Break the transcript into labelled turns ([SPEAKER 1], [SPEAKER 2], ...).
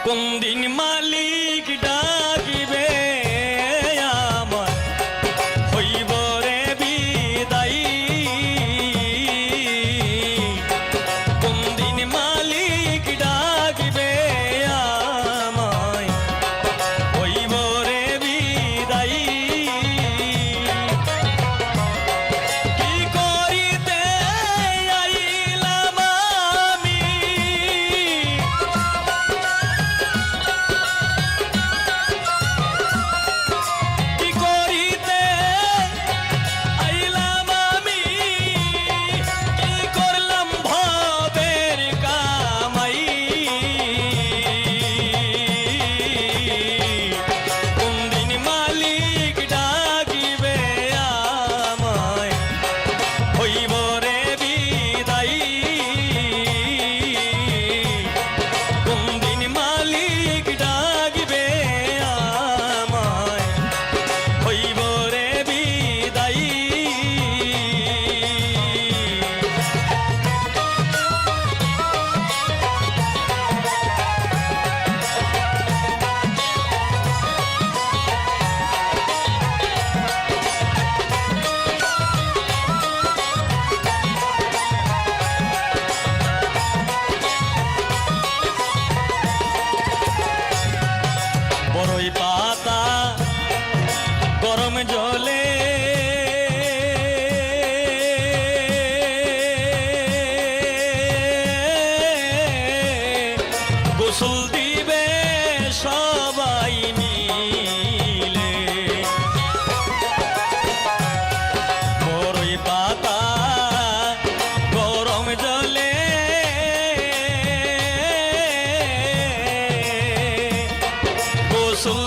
[SPEAKER 1] কোন দিন মালিক ডাকিবে আমার হইব রে বিদায়। কোন দিন মালিক ডাকিবে আমায় হইব রে বিদায়। কি করিতে আইলাম আমি, কি করিতে আইলাম আমি, কি করলাম ভবের কামাই। কোন দিন মালিক ডাকিবে আমায় হইব রে বিদায়। কোন দিন মালিক ডাকিবে আমায় হইব রে বিদায়। বড়ই পাতা গরম জলে গোসল দিবে সবাই মিলে। বড়ই পাতা গরম জলে গোসল